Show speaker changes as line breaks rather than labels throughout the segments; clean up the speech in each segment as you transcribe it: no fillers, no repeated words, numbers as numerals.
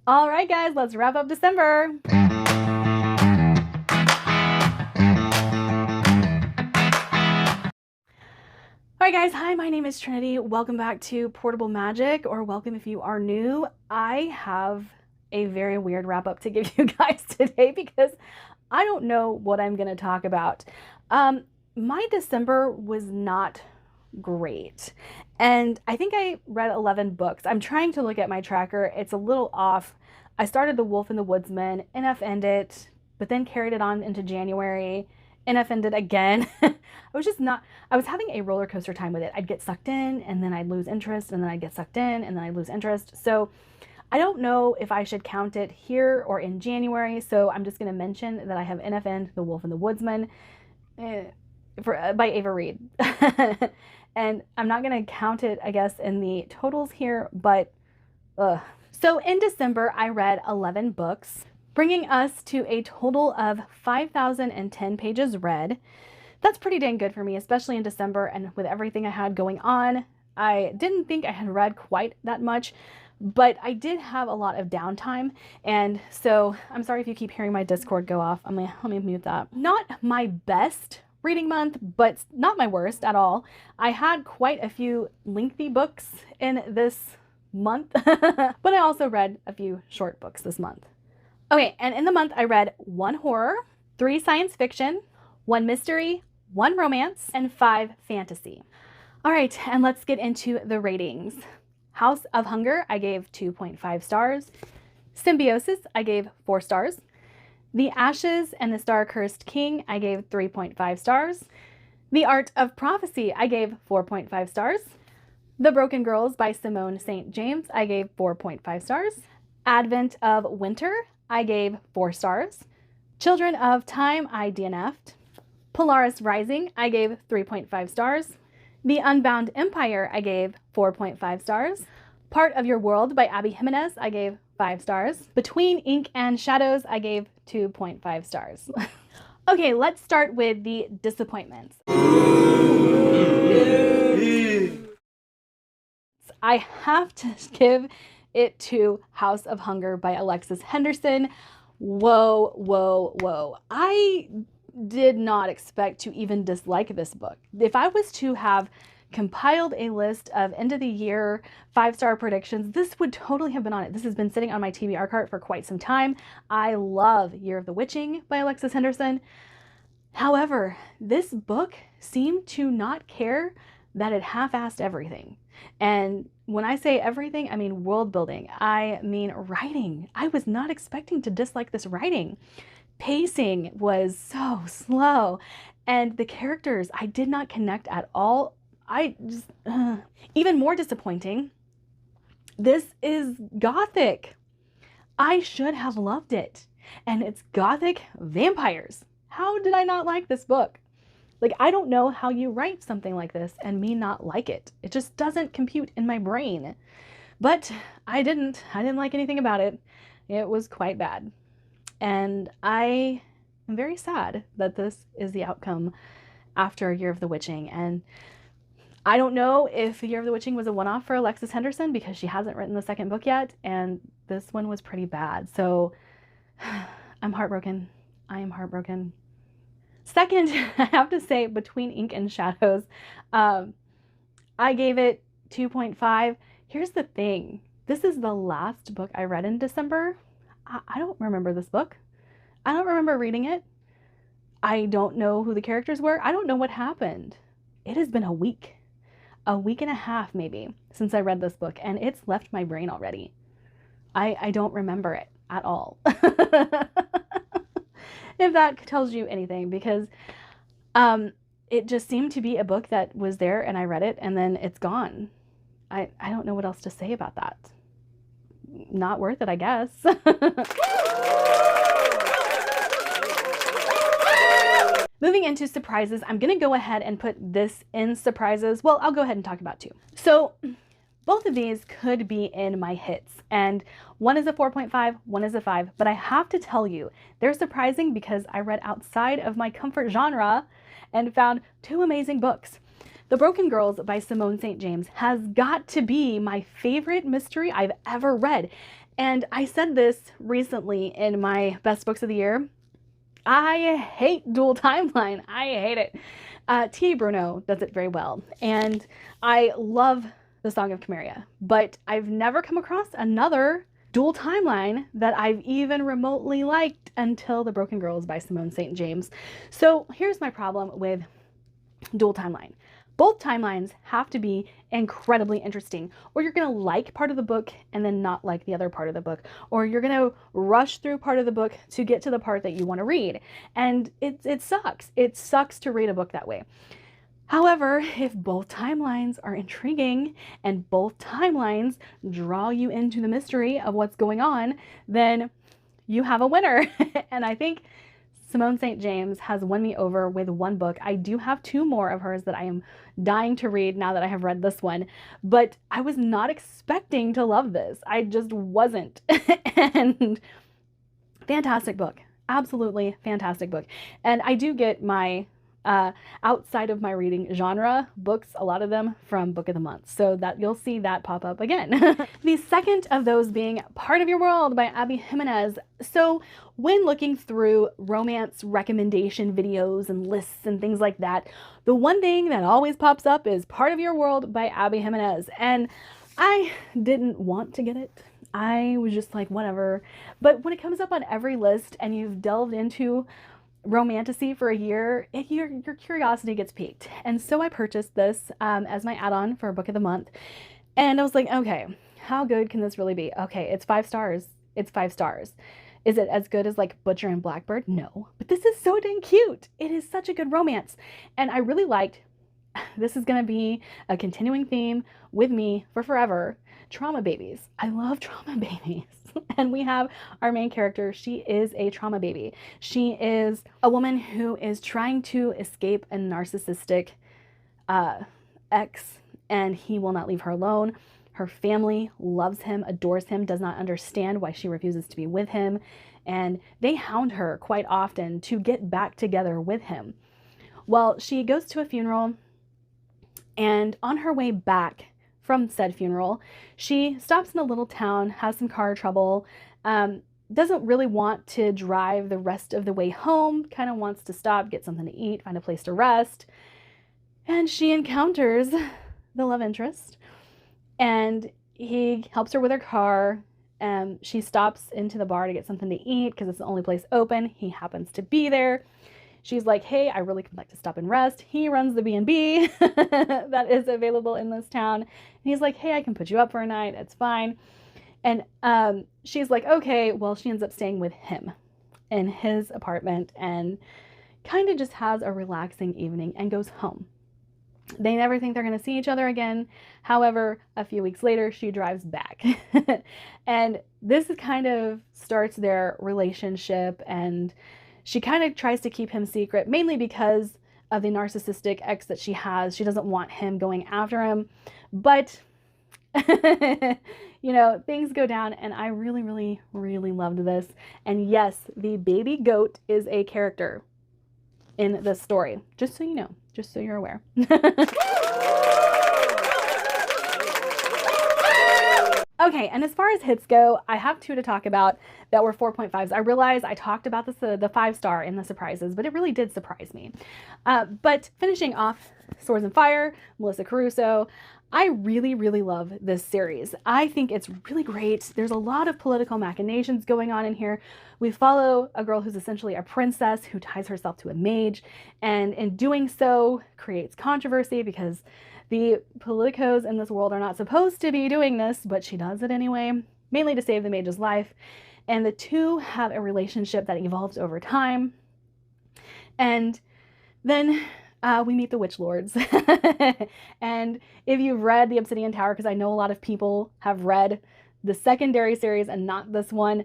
All right, guys, let's wrap up December. All right, guys, hi, my name is Trinity. Welcome back to Portable Magic, or welcome if you are new. I have a very weird wrap up to give you guys today because I don't know what I'm going to talk about. My December was not great. And I think I read 11 books. I'm trying to look at my tracker. It's a little off. I started The Wolf and the Woodsman, NF ended, but then carried it on into January. NF ended again. I was having a roller coaster time with it. I'd get sucked in and then I'd lose interest and then I'd get sucked in and then I'd lose interest. So I don't know if I should count it here or in January. So I'm just going to mention that I have NF end, The Wolf and the Woodsman by Ava Reid. And I'm not going to count it, I guess, in the totals here, but So in December, I read 11 books, bringing us to a total of 5,010 pages read. That's pretty dang good for me, especially in December and with everything I had going on. I didn't think I had read quite that much, but I did have a lot of downtime. And so I'm sorry if you keep hearing my Discord go off. Let me mute that. Not my best reading month, but not my worst at all. I had quite a few lengthy books in this month, but I also read a few short books this month. Okay, and in the month I read 1 horror, 3 science fiction, 1 mystery, 1 romance, and 5 fantasy. All right, and let's get into the ratings. House of Hunger, I gave 2.5 stars. Symbiosis, I gave 4 stars. The Ashes and the Star-Cursed King, I gave 3.5 stars. The Art of Prophecy, I gave 4.5 stars. The Broken Girls by Simone St. James, I gave 4.5 stars. Advent of Winter, I gave 4 stars. Children of Time, I DNF'd. Polaris Rising, I gave 3.5 stars. The Unbound Empire, I gave 4.5 stars. Part of Your World by Abby Jimenez, I gave 5 stars. Between Ink and Shadows, I gave 2.5 stars. Okay, let's start with the disappointments. I have to give it to House of Hunger by Alexis Henderson. Whoa, whoa, whoa. I did not expect to even dislike this book. If I was to have compiled a list of end of the year 5-star predictions, this would totally have been on it. This has been sitting on my TBR cart for quite some time. I love Year of the Witching by Alexis Henderson. However, this book seemed to not care that it half-assed everything. And when I say everything, I mean world building. I mean writing. I was not expecting to dislike this writing. Pacing was so slow. And the characters, I did not connect at all. Even more disappointing, this is gothic. I should have loved it. And it's gothic vampires. How did I not like this book? Like, I don't know how you write something like this and me not like it. It just doesn't compute in my brain. But I didn't like anything about it. It was quite bad. And I am very sad that this is the outcome after Year of the Witching. And I don't know if Year of the Witching was a one-off for Alexis Henderson because she hasn't written the second book yet, and this one was pretty bad. So I'm heartbroken. I am heartbroken. Second, I have to say, Between Ink and Shadows, I gave it 2.5. Here's the thing. This is the last book I read in December. I don't remember this book. I don't remember reading it. I don't know who the characters were. I don't know what happened. It has been a week and a half maybe since I read this book, and it's left my brain already. I don't remember it at all. If that tells you anything, because it just seemed to be a book that was there and I read it and then it's gone. I don't know what else to say about that. Not worth it, I guess. Moving into surprises, I'm going to go ahead and put this in surprises. Well, I'll go ahead and talk about 2. So both of these could be in my hits, and one is a 4.5, one is a 5, but I have to tell you, they're surprising because I read outside of my comfort genre and found 2 amazing books. The Broken Girls by Simone St. James has got to be my favorite mystery I've ever read. And I said this recently in my best books of the year. I hate dual timeline. I hate it. T.A. Bruno does it very well. And I love the Song of Chimeria, but I've never come across another dual timeline that I've even remotely liked until The Broken Girls by Simone St. James. So here's my problem with dual timeline. Both timelines have to be incredibly interesting, or you're going to like part of the book and then not like the other part of the book, or you're going to rush through part of the book to get to the part that you want to read. And it sucks. It sucks to read a book that way. However, if both timelines are intriguing and both timelines draw you into the mystery of what's going on, then you have a winner. And I think Simone St. James has won me over with one book. I do have two more of hers that I am dying to read now that I have read this one, but I was not expecting to love this. I just wasn't. And fantastic book. Absolutely fantastic book. And I do get my outside of my reading genre books, a lot of them from Book of the Month, so that you'll see that pop up again. The second of those being Part of Your World by Abby Jimenez. So when looking through romance recommendation videos and lists and things like that, the one thing that always pops up is Part of Your World by Abby Jimenez, and I didn't want to get it. I was just like, whatever. But when it comes up on every list and you've delved into romantasy for a year, your curiosity gets piqued. And so I purchased this as my add-on for Book of the Month. And I was like, okay, how good can this really be? Okay, it's 5 stars. It's 5 stars. Is it as good as like Butcher and Blackbird? No. But this is so dang cute. It is such a good romance. And I really liked, this is going to be a continuing theme with me for forever, trauma babies. I love trauma babies. And we have our main character. She is a trauma baby. She is a woman who is trying to escape a narcissistic ex, and he will not leave her alone. Her family loves him, adores him, does not understand why she refuses to be with him, and they hound her quite often to get back together with him. Well, she goes to a funeral, and on her way back from said funeral, she stops in a little town, has some car trouble, doesn't really want to drive the rest of the way home, kind of wants to stop, get something to eat, find a place to rest, and she encounters the love interest, and he helps her with her car. She stops into the bar to get something to eat because it's the only place open. He happens to be there. She's like, hey, I really would like to stop and rest. He runs the B&B that is available in this town. And he's like, hey, I can put you up for a night. It's fine. And she's like, okay. Well, she ends up staying with him in his apartment and kind of just has a relaxing evening and goes home. They never think they're going to see each other again. However, a few weeks later, she drives back. And this kind of starts their relationship, and she kind of tries to keep him secret, mainly because of the narcissistic ex that she has. She doesn't want him going after him. But, you know, things go down, and I really, really, really loved this. And yes, the baby goat is a character in this story, just so you know, just so you're aware. Okay, and as far as hits go, I have 2 to talk about that were 4.5s. I realize I talked about this, the 5-star in the surprises, but it really did surprise me. But finishing off Swords and Fire, Melissa Caruso, I really, really love this series. I think it's really great. There's a lot of political machinations going on in here. We follow a girl who's essentially a princess who ties herself to a mage, and in doing so creates controversy because the politicos in this world are not supposed to be doing this, but she does it anyway, mainly to save the mage's life. And the two have a relationship that evolves over time. And then we meet the Witch Lords. And if you've read The Obsidian Tower, because I know a lot of people have read the secondary series and not this one,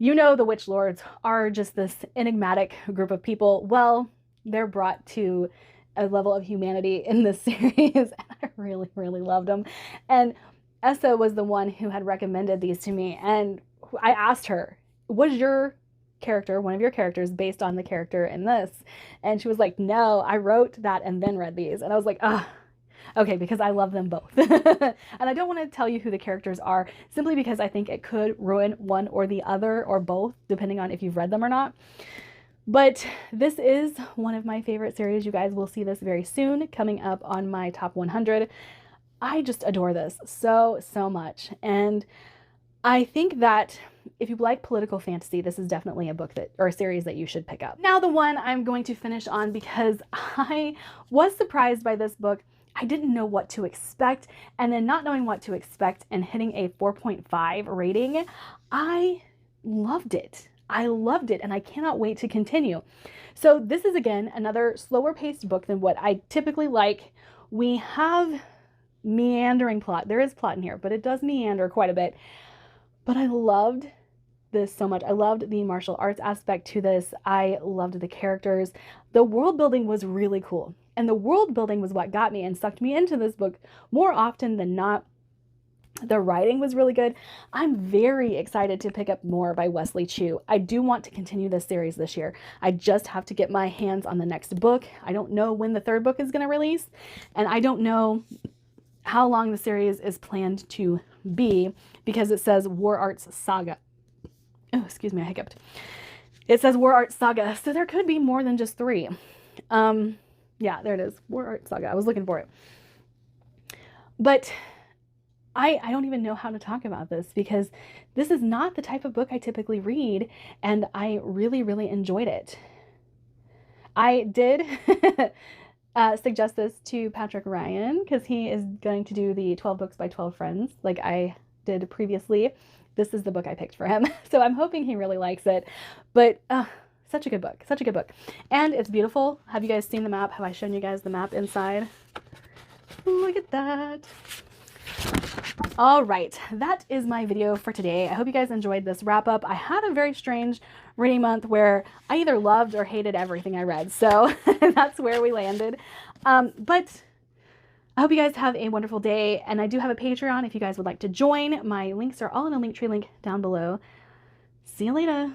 you know the Witch Lords are just this enigmatic group of people. Well, they're brought to a level of humanity in this series, and I really, really loved them. And Essa was the one who had recommended these to me, and I asked her, was your character, one of your characters, based on the character in this? And she was like, no, I wrote that and then read these. And I was like, ah. Okay, because I love them both. And I don't want to tell you who the characters are simply because I think it could ruin one or the other or both, depending on if you've read them or not. But this is one of my favorite series. You guys will see this very soon coming up on my top 100. I just adore this so, so much. And I think that if you like political fantasy, this is definitely a book that, or a series that you should pick up. Now the one I'm going to finish on, because I was surprised by this book. I didn't know what to expect, and then not knowing what to expect and hitting a 4.5 rating, I loved it. I loved it, and I cannot wait to continue. So this is, again, another slower paced book than what I typically like. We have meandering plot. There is plot in here, but it does meander quite a bit. But I loved this so much. I loved the martial arts aspect to this. I loved the characters. The world building was really cool. And the world building was what got me and sucked me into this book more often than not. The writing was really good. I'm very excited to pick up more by Wesley Chu. I do want to continue this series this year. I just have to get my hands on the next book. I don't know when the third book is going to release, and I don't know how long the series is planned to be, because it says War Arts Saga. Oh, excuse me, I hiccuped. It says War Arts Saga, so there could be more than just 3. Yeah, there it is, War Arts Saga. I was looking for it. But I don't even know how to talk about this, because this is not the type of book I typically read, and I really, really enjoyed it. I did suggest this to Patrick Ryan, because he is going to do the 12 books by 12 friends like I did previously. This is the book I picked for him, so I'm hoping he really likes it. But such a good book, such a good book. And it's beautiful. Have you guys seen the map? Have I shown you guys the map inside? Look at that. All right, that is my video for today. I hope you guys enjoyed this wrap up. I had a very strange reading month where I either loved or hated everything I read, so that's where we landed. But I hope you guys have a wonderful day, and I do have a Patreon if you guys would like to join. My links are all in a Linktree link down below. See you later.